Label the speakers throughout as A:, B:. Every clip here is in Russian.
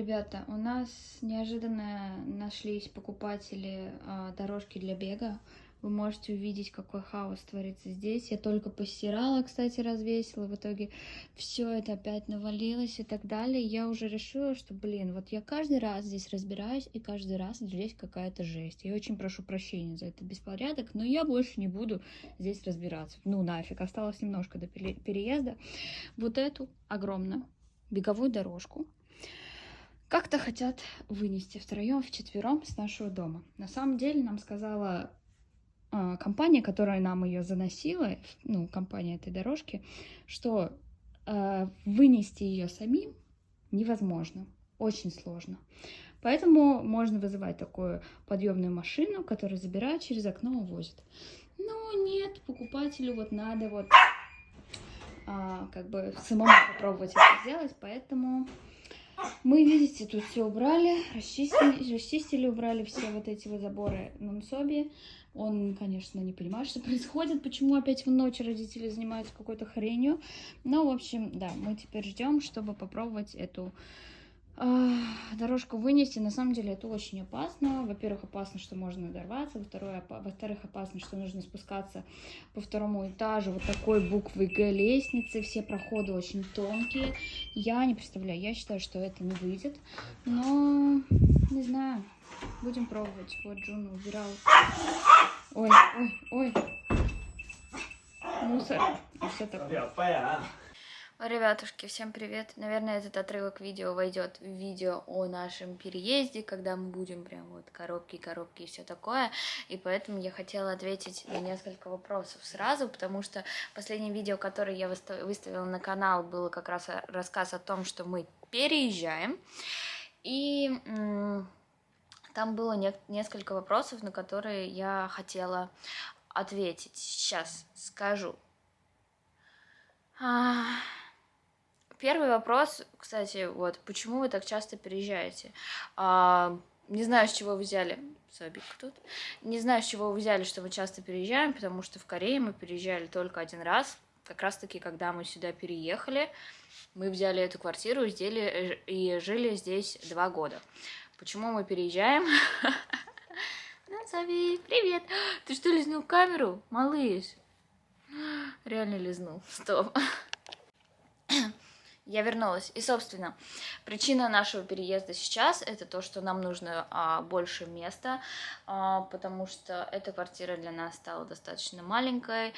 A: Ребята, у нас неожиданно нашлись покупатели дорожки для бега. Вы можете увидеть, какой хаос творится здесь. Я только постирала, кстати, развесила. В итоге все это опять навалилось и так далее. Я уже решила, что, вот я каждый раз здесь разбираюсь, и каждый раз здесь какая-то жесть. Я очень прошу прощения за этот беспорядок, но я больше не буду здесь разбираться. Ну нафиг, осталось немножко до переезда. Вот эту огромную беговую дорожку как-то хотят вынести втроем, вчетвером с нашего дома. На самом деле нам сказала компания, которая нам ее заносила, ну, компания этой дорожки, что вынести ее самим невозможно, очень сложно. Поэтому можно вызывать такую подъемную машину, которая забирает через окно, увозит. Но нет, покупателю вот надо как бы самому попробовать это сделать, поэтому мы, видите, тут все убрали, расчистили, убрали все вот эти вот заборы на Нсоби. Он, конечно, не понимает, что происходит, почему опять в ночь родители занимаются какой-то хренью. Но, в общем, да, мы теперь ждем, чтобы попробовать эту дорожку вынести. На самом деле это очень опасно. Во-первых, опасно, что можно надорваться. Во-вторых, опасно, что нужно спускаться по второму этажу вот такой буквой Г лестницы. Все проходы очень тонкие. Я не представляю, я считаю, что это не выйдет. Но не знаю. Будем пробовать. Вот Джуна убирал. Ой. Мусор. И все такое. Ребятушки, всем привет! Наверное, этот отрывок видео войдет в видео о нашем переезде, когда мы будем прям вот коробки и все такое. И поэтому я хотела ответить на несколько вопросов сразу, потому что последнее видео, которое я выставила на канал, было как раз рассказ о том, что мы переезжаем. И там было несколько вопросов, на которые я хотела ответить. Сейчас скажу. Первый вопрос, кстати, вот, почему вы так часто переезжаете? Не знаю, с чего вы взяли, не знаю, с чего вы взяли, что мы часто переезжаем, потому что в Корее мы переезжали только один раз, как раз-таки, когда мы сюда переехали, мы взяли эту квартиру и жили здесь 2 года. Почему мы переезжаем? Назови, привет! Ты что, лизнул камеру, малыш? Реально лизнул, стоп. Я вернулась. И, собственно, причина нашего переезда сейчас – это то, что нам нужно больше места, потому что эта квартира для нас стала достаточно маленькой.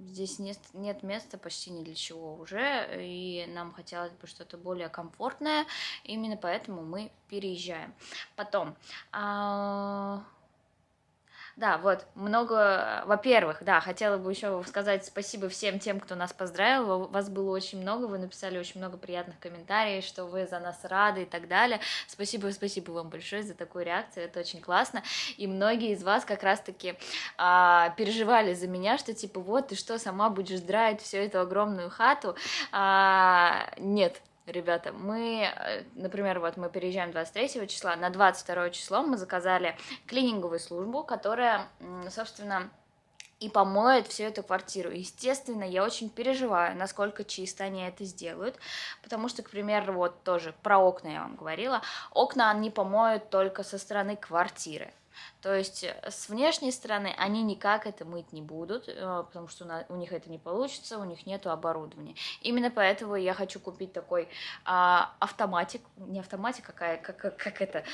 A: Здесь нет места почти ни для чего уже, и нам хотелось бы что-то более комфортное. Именно поэтому мы переезжаем. Потом… Да, вот, во-первых, да, хотела бы еще сказать спасибо всем тем, кто нас поздравил, вас было очень много, вы написали очень много приятных комментариев, что вы за нас рады и так далее, спасибо вам большое за такую реакцию, это очень классно, и многие из вас как раз-таки переживали за меня, что типа, вот, ты что, сама будешь драить всю эту огромную хату, нет. Ребята, например, вот мы переезжаем 23 числа, на 22 число мы заказали клининговую службу, которая, собственно, и помоет всю эту квартиру. Естественно, я очень переживаю, насколько чисто они это сделают, потому что, к примеру, вот тоже про окна я вам говорила, окна они помоют только со стороны квартиры. То есть с внешней стороны они никак это мыть не будут, потому что у них это не получится, у них нету оборудования. Именно поэтому я хочу купить такой автоматик, не автоматик, как это,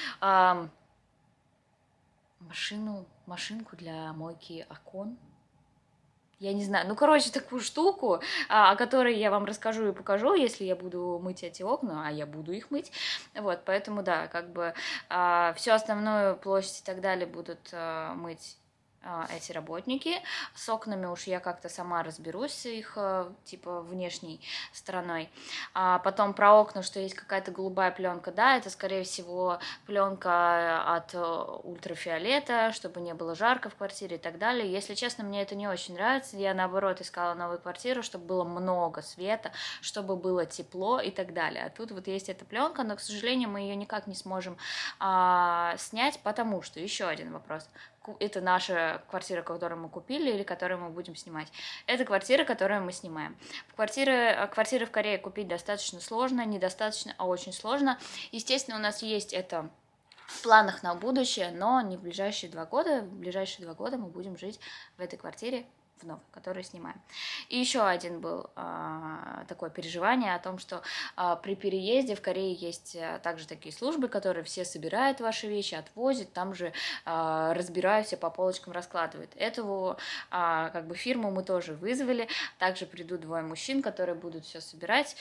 A: машинку для мойки окон. Я не знаю, ну, короче, такую штуку, о которой я вам расскажу и покажу, если я буду мыть эти окна, а я буду их мыть, вот, поэтому, да, как бы всю основную площадь и так далее будут мыть эти работники. С окнами уж я как-то сама разберусь их, типа, внешней стороной. Потом про окна, что есть какая-то голубая пленка, да, это, скорее всего, пленка от ультрафиолета, чтобы не было жарко в квартире и так далее. Если честно, мне это не очень нравится. Я, наоборот, искала новую квартиру, чтобы было много света, чтобы было тепло и так далее. А тут вот есть эта пленка, но, к сожалению, мы ее никак не сможем снять, потому что, еще один вопрос, это наша квартира, которую мы купили или которую мы будем снимать. Это квартира, которую мы снимаем. Квартиры в Корее купить достаточно сложно, недостаточно, а очень сложно. Естественно, у нас есть это в планах на будущее, но не в ближайшие 2 года. В ближайшие 2 года мы будем жить в этой квартире, в новой, которую снимаем. И еще один был такое переживание о том, что при переезде в Корее есть также такие службы, которые все собирают ваши вещи, отвозят, там же разбирают все по полочкам, раскладывают. Эту как бы фирму мы тоже вызвали, также придут 2 мужчин, которые будут все собирать,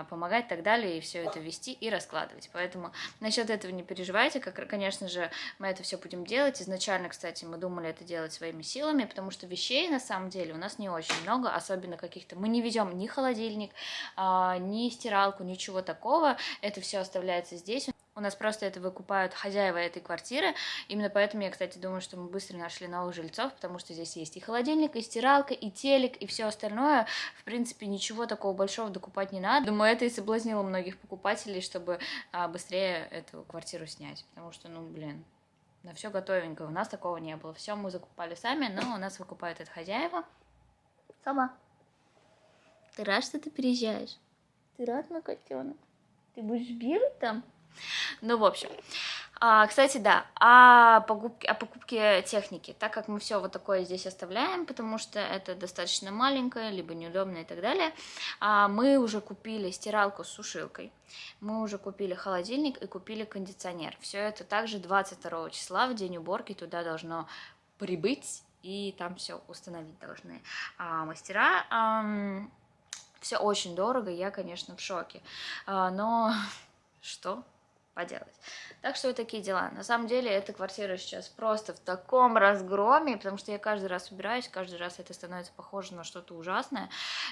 A: помогать и так далее, и все это вести и раскладывать. Поэтому насчет этого не переживайте, конечно же, мы это все будем делать. Изначально, кстати, мы думали это делать своими силами, потому что вещей на самом деле у нас не очень много, особенно каких-то. Мы не везем ни холодильник, ни стиралку, ничего такого. Это все оставляется здесь. У нас просто это выкупают хозяева этой квартиры. Именно поэтому я, кстати, думаю, что мы быстро нашли новых жильцов, потому что здесь есть и холодильник, и стиралка, и телек, и все остальное. В принципе, ничего такого большого докупать не надо. Думаю, это и соблазнило многих покупателей, чтобы быстрее эту квартиру снять. Потому что, ну, блин, на все готовенько. У нас такого не было. Все мы закупали сами, но у нас выкупают это хозяева. Сама. Ты рад, что ты переезжаешь? Ты рад, мой котенок? Ты будешь бегать там? Ну, в общем. Кстати, да, о покупке техники. Так как мы все вот такое здесь оставляем, потому что это достаточно маленькое, либо неудобно и так далее, мы уже купили стиралку с сушилкой, мы уже купили холодильник и купили кондиционер. Все это также 22 числа, в день уборки, туда должно прибыть, и там все установить должны мастера. Все очень дорого, я, конечно, в шоке. Но что поделать? Так что вот такие дела. На самом деле, эта квартира сейчас просто в таком разгроме, потому что я каждый раз убираюсь, каждый раз это становится похоже на что-то ужасное.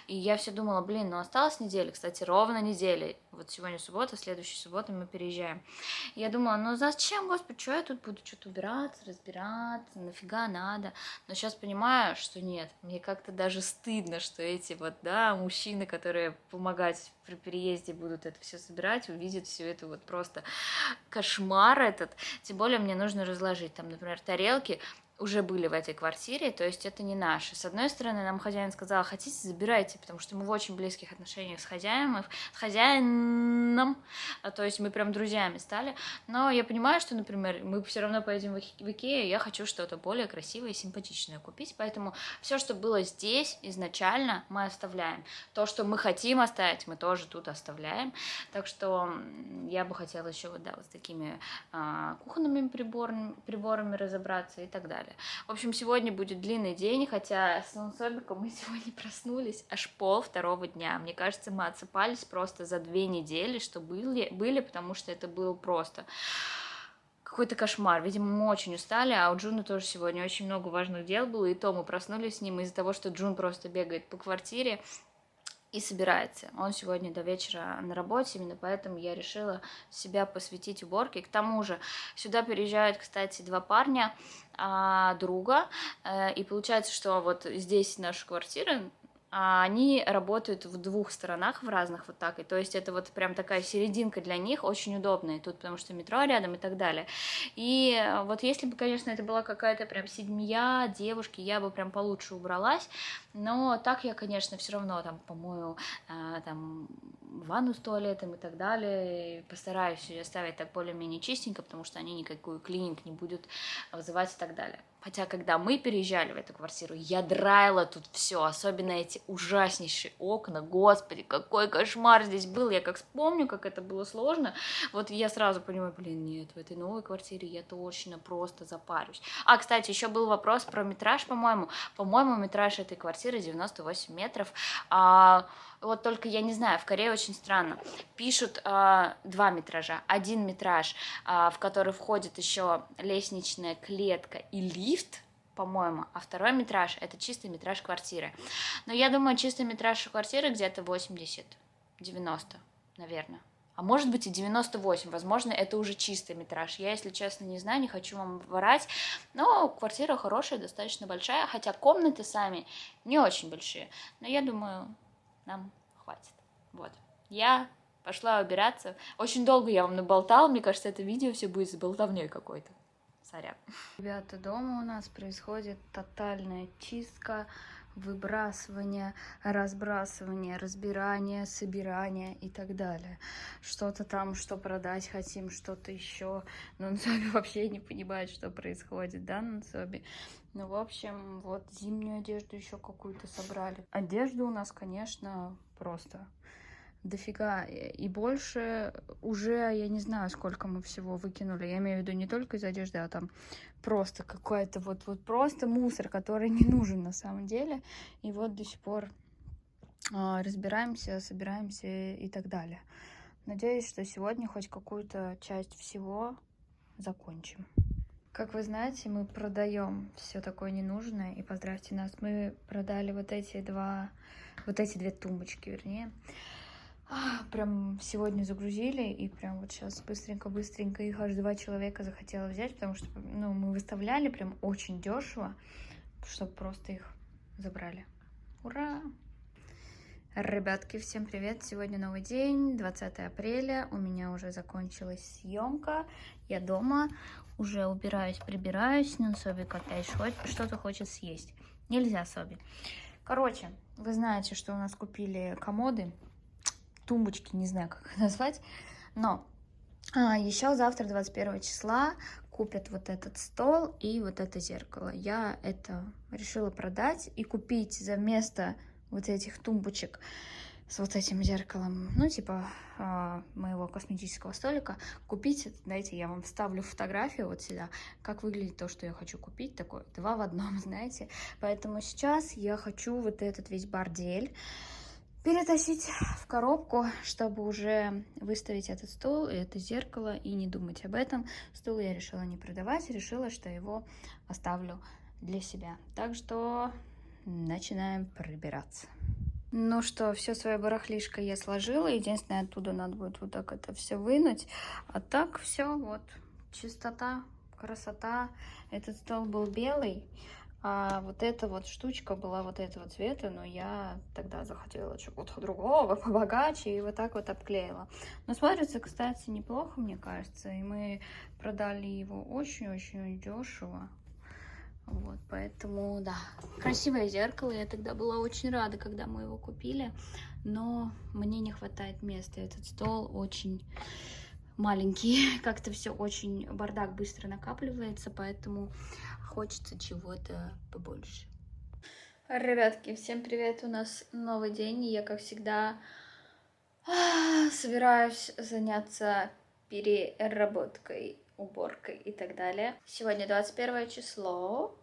A: И я все думала, блин, ну осталась неделя, кстати, ровно неделя. Вот сегодня суббота, следующей субботы мы переезжаем. И я думала, ну зачем, господи, что я тут буду что-то убираться, разбираться, нафига надо? Но сейчас понимаю, что нет, мне как-то даже стыдно, что эти вот, да, мужчины, которые помогать при переезде будут это все собирать, увидят все это вот просто кошмар этот. Тем более мне нужно разложить. Там, например, тарелки уже были в этой квартире, то есть это не наши. С одной стороны, нам хозяин сказал, хотите, забирайте, потому что мы в очень близких отношениях с хозяином, то есть мы прям друзьями стали. Но я понимаю, что, например, мы все равно поедем в Икею, я хочу что-то более красивое и симпатичное купить, поэтому все, что было здесь изначально, мы оставляем. То, что мы хотим оставить, мы тоже тут оставляем. Так что я бы хотела еще вот, да, вот с такими кухонными приборами разобраться и так далее. В общем, сегодня будет длинный день, хотя с Нонсобиком мы сегодня проснулись аж 1:30 дня. Мне кажется, мы отсыпались просто за 2 недели, что были, потому что это было просто какой-то кошмар. Видимо, мы очень устали, а у Джуна тоже сегодня очень много важных дел было, и то мы проснулись с ним из-за того, что Джун просто бегает по квартире и собирается. Он сегодня до вечера на работе, именно поэтому я решила себя посвятить уборке. К тому же сюда переезжают, кстати, 2 парня друга, и получается, что вот здесь наша квартира, они работают в 2 сторонах, в разных вот так, и то есть это вот прям такая серединка для них, очень удобная тут, потому что метро рядом и так далее. И вот если бы, конечно, это была какая-то прям семья, девушки, я бы прям получше убралась, но так я, конечно, все равно там помою там ванну с туалетом и так далее, и постараюсь ее оставить так более-менее чистенько, потому что они никакую клиник не будут вызывать и так далее. Хотя, когда мы переезжали в эту квартиру, я драила тут все, особенно эти ужаснейшие окна. Господи, какой кошмар здесь был. Я как вспомню, как это было сложно, вот я сразу понимаю, блин, нет, в этой новой квартире я точно просто запарюсь. Кстати, еще был вопрос про метраж, по-моему. По-моему, метраж этой квартиры 98 метров. Вот только я не знаю, в Корее очень странно. Пишут 2 метража. 1 метраж, в который входит еще лестничная клетка и лифт, по-моему, а 2 метраж — это чистый метраж квартиры. Но я думаю, чистый метраж квартиры где-то 80-90, наверное. А может быть и 98, возможно, это уже чистый метраж. Я, если честно, не знаю, не хочу вам врать, но квартира хорошая, достаточно большая, хотя комнаты сами не очень большие. Но я думаю, нам хватит. Вот. Я пошла убираться. Очень долго я вам наболтала, мне кажется, это видео все будет с болтовней какой-то. сорян. Ребята, дома у нас происходит тотальная чистка, выбрасывание, разбрасывание, разбирание, собирание и так далее. Что-то там, что продать хотим, что-то еще. Но Нонсоби вообще не понимает, что происходит, да, Нонсоби? Ну, в общем, вот зимнюю одежду еще какую-то собрали. Одежда у нас, конечно, просто дофига. И больше уже, я не знаю, сколько мы всего выкинули. Я имею в виду не только из одежды, а там просто какой-то вот просто мусор, который не нужен на самом деле. И вот до сих пор разбираемся, собираемся и так далее. Надеюсь, что сегодня хоть какую-то часть всего закончим. Как вы знаете, мы продаем все такое ненужное. И поздравьте нас, мы продали вот эти две тумбочки, вернее. Прям сегодня загрузили, и прям вот сейчас быстренько их аж 2 человека захотело взять, потому что, ну, мы выставляли прям очень дешево, чтобы просто их забрали. Ура! Ребятки, всем привет! Сегодня новый день, 20 апреля, у меня уже закончилась съемка, я дома, уже убираюсь, прибираюсь, но Собик опять что-то хочет съесть. Нельзя, Соби. Короче, вы знаете, что у нас купили комоды, тумбочки, не знаю, как их назвать, но еще завтра, 21 числа, купят вот этот стол и вот это зеркало. Я это решила продать и купить за место вот этих тумбочек с вот этим зеркалом, ну, типа моего косметического столика, купить, знаете, я вам вставлю фотографию вот сюда, как выглядит то, что я хочу купить, такое 2 в 1, знаете. Поэтому сейчас я хочу вот этот весь бордель перетащить в коробку, чтобы уже выставить этот стол и это зеркало и не думать об этом. Стол я решила не продавать, решила, что его оставлю для себя. Так что начинаем прибираться. Ну что, все свое барахлишко я сложила. Единственное, оттуда надо будет вот так это все вынуть. А так все, вот, чистота, красота. Этот стол был белый. А вот эта вот штучка была вот этого цвета, но я тогда захотела чего-то другого, побогаче, и вот так вот обклеила. Но смотрится, кстати, неплохо, мне кажется, и мы продали его очень-очень дешево. Вот, поэтому, да, красивое зеркало, я тогда была очень рада, когда мы его купили, но мне не хватает места, этот стол очень маленький, как-то все очень, бардак быстро накапливается, поэтому хочется чего-то побольше. Ребятки, всем привет, у нас новый день, и я, как всегда, собираюсь заняться переработкой, уборкой и так далее. Сегодня 21 число,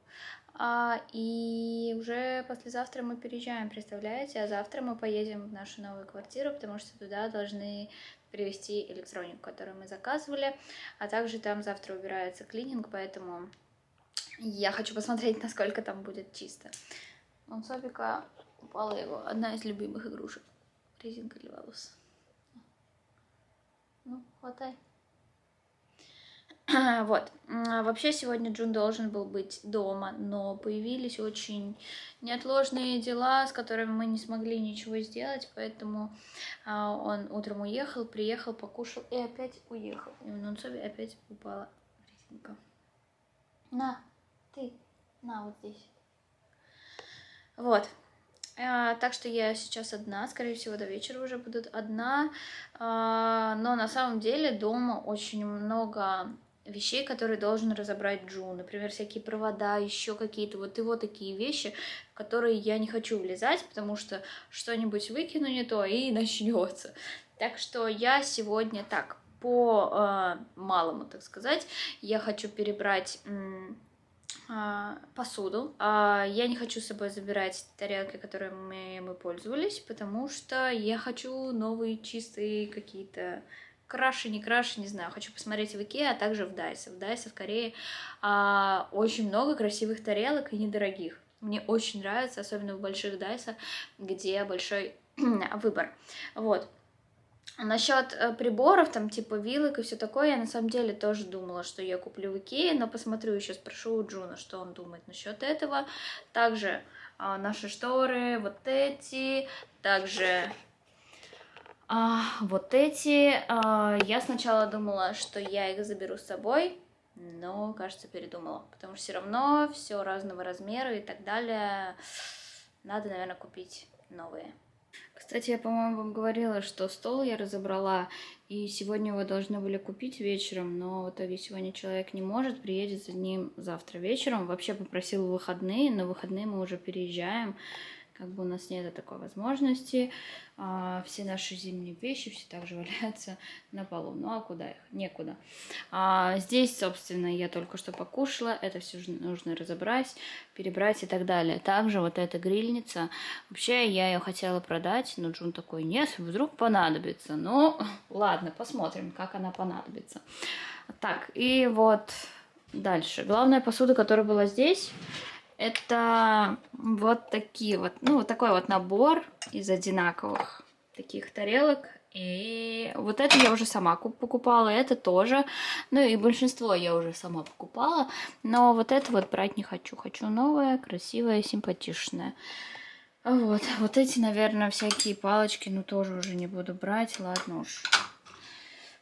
A: и уже послезавтра мы переезжаем, представляете? А завтра мы поедем в нашу новую квартиру, потому что туда должны привезти электронику, которую мы заказывали, а также там завтра убирается клининг, поэтому я хочу посмотреть, насколько там будет чисто. У Собика упала его одна из любимых игрушек. Резинка для волос. Ну, хватай. Вот. Вообще сегодня Джун должен был быть дома, но появились очень неотложные дела, с которыми мы не смогли ничего сделать, поэтому он утром уехал, приехал, покушал и опять уехал. И у Нонсоби опять упала резинка. На, ты, на вот здесь. Вот. Так что я сейчас одна, скорее всего, до вечера уже буду одна, но на самом деле дома очень много вещей, которые должен разобрать Джун, например, всякие провода, еще какие-то вот его такие вещи, в которые я не хочу влезать, потому что что-нибудь выкину не то и начнется. Так что я сегодня так, по малому, так сказать, я хочу перебрать посуду. Я не хочу с собой забирать тарелки, которыми мы пользовались, потому что я хочу новые чистые какие-то краши, не краши, не знаю. Хочу посмотреть в Икеа, а также в Дайсе. В Дайсе в Корее очень много красивых тарелок и недорогих. Мне очень нравится, особенно в больших Дайсах, где большой выбор. Вот. Насчет приборов, там, типа вилок и все такое, я на самом деле тоже думала, что я куплю в Икее, но посмотрю еще, спрошу у Джуна, что он думает насчет этого. Также наши шторы, вот эти, также вот эти. Я сначала думала, что я их заберу с собой, но, кажется, передумала, потому что все равно все разного размера и так далее. Надо, наверное, купить новые. Кстати, я, по-моему, вам говорила, что стол я разобрала, и сегодня его должны были купить вечером, но в итоге сегодня человек не может, приедет за ним завтра вечером. Вообще попросил выходные, но выходные мы уже переезжаем, как бы у нас нет такой возможности. Все наши зимние вещи все также валяются на полу. Ну а куда их? Некуда. Здесь, собственно, я только что покушала. Это все нужно разобрать, перебрать и так далее. Также вот эта грильница. Вообще я ее хотела продать, но Джун такой: нет, вдруг понадобится. Ну, ладно, посмотрим, как она понадобится. Так, и вот дальше. Главная посуда, которая была здесь, это вот такие вот, ну, вот такой вот набор из одинаковых таких тарелок. И вот это я уже сама покупала, это тоже. Ну и большинство я уже сама покупала. Но вот это вот брать не хочу. Хочу новое, красивое, симпатичное. Вот эти, наверное, всякие палочки, ну, тоже уже не буду брать. Ладно уж.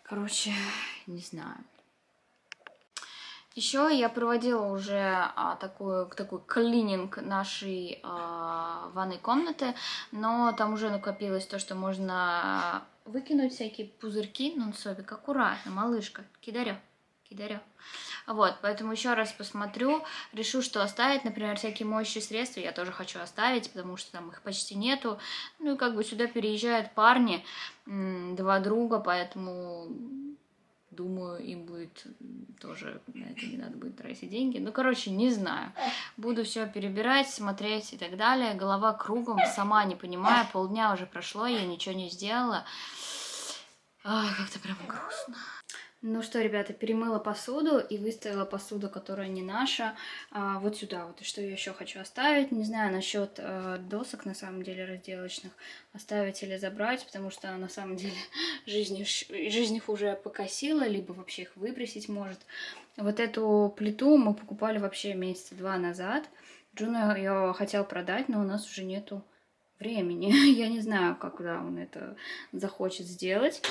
A: Короче, не знаю. Еще я проводила уже такой клининг нашей ванной комнаты, но там уже накопилось то, что можно выкинуть всякие пузырьки. Ну, Собик, аккуратно, малышка, кидарё. Вот, поэтому еще раз посмотрю, решу, что оставить. Например, всякие моющие средства я тоже хочу оставить, потому что там их почти нету. Ну и как бы сюда переезжают парни, 2 друга, поэтому... Думаю, им будет тоже, на это не надо будет тратить деньги. Ну, короче, не знаю. Буду все перебирать, смотреть и так далее. Голова кругом, сама не понимаю. Полдня уже прошло, я ничего не сделала. Как-то прям грустно. Ну что, ребята, перемыла посуду и выставила посуду, которая не наша, вот сюда. Вот и что я еще хочу оставить. Не знаю насчет досок, на самом деле, разделочных, оставить или забрать, потому что на самом деле жизнь их уже покосила, либо вообще их выбросить может. Вот эту плиту мы покупали вообще месяца 2 назад. Джуна ее хотел продать, но у нас уже нету времени. Я не знаю, когда он это захочет сделать.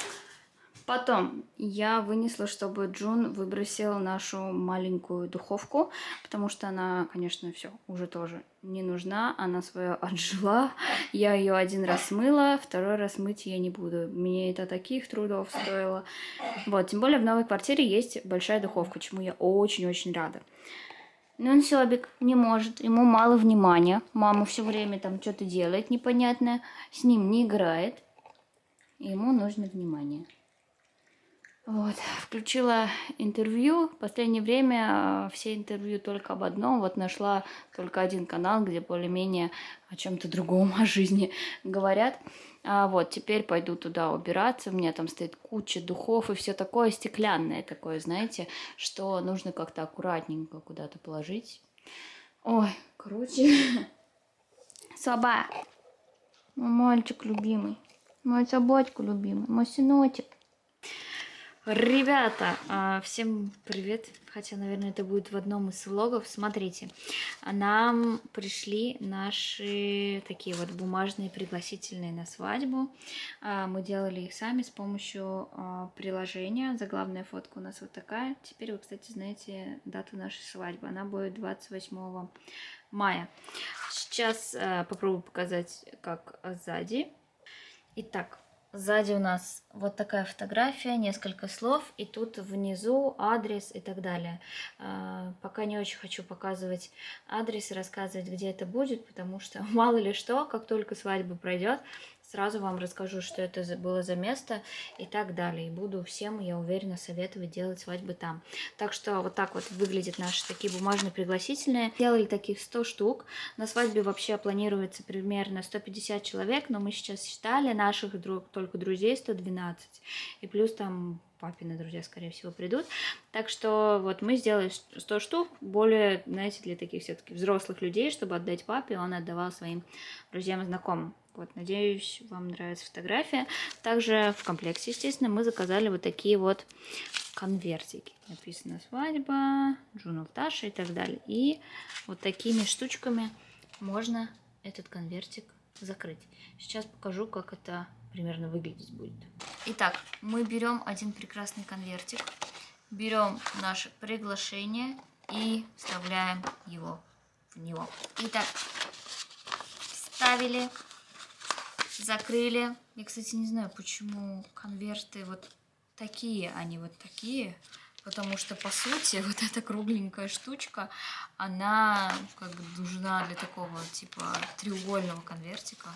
A: Потом я вынесла, чтобы Джун выбросил нашу маленькую духовку, потому что она, конечно, все уже тоже не нужна. Она свое отжила. Я ее 1 раз мыла, 2 раз мыть я не буду. Мне это таких трудов стоило. Вот, тем более в новой квартире есть большая духовка, чему я очень-очень рада. Но он, Собик, не может, ему мало внимания. Мама все время там что-то делает непонятное, с ним не играет. Ему нужно внимание. Вот, включила интервью. В последнее время все интервью только об одном. Вот нашла только 1 канал, где более-менее о чем-то другом, о жизни говорят. Вот, теперь пойду туда убираться. У меня там стоит куча духов и все такое стеклянное такое, знаете, что нужно как-то аккуратненько куда-то положить. Ой, короче. Соба, мой мальчик любимый, мой собачка любимый, мой сыночек. Ребята, всем привет, хотя, наверное, это будет в одном из влогов. Смотрите, нам пришли наши такие вот бумажные пригласительные на свадьбу. Мы делали их сами с помощью приложения. Заглавная фотка у нас вот такая. Теперь вы, кстати, знаете дату нашей свадьбы. Она будет 28 мая. Сейчас попробую показать, как сзади. Итак, сзади у нас вот такая фотография, несколько слов, и тут внизу адрес и так далее. Пока не очень хочу показывать адрес и рассказывать, где это будет, потому что мало ли что, как только свадьба пройдет, сразу вам расскажу, что это было за место и так далее. И буду всем, я уверена, советовать делать свадьбы там. Так что вот так вот выглядят наши такие бумажные пригласительные. Делали таких 100 штук. На свадьбе вообще планируется примерно 150 человек, но мы сейчас считали наших только друзей 112. И плюс там папины друзья, скорее всего, придут. Так что вот мы сделали 100 штук, более, знаете, для таких все-таки взрослых людей, чтобы отдать папе, он отдавал своим друзьям и знакомым. Вот, надеюсь, вам нравится фотография. Также в комплекте, естественно, мы заказали вот такие вот конвертики. Написано «Свадьба», «Джуна Даша» и так далее. И вот такими штучками можно этот конвертик закрыть. Сейчас покажу, как это примерно выглядеть будет. Итак, мы берем один прекрасный конвертик, берем наше приглашение и вставляем его в него. Итак, вставили, закрыли. Я, кстати, не знаю, почему конверты вот такие, а не вот такие. Потому что, по сути, вот эта кругленькая штучка, она как бы нужна для такого, типа, треугольного конвертика.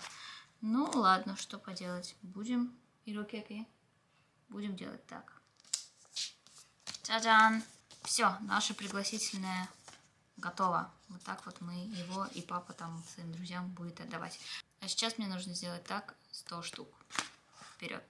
A: Ну, ладно, что поделать. Будем, Ирокеки, будем делать так. Та-дан! Все, наше пригласительное готово. Вот так вот мы его и папа там своим друзьям будет отдавать. А сейчас мне нужно сделать так 100 штук. Вперед!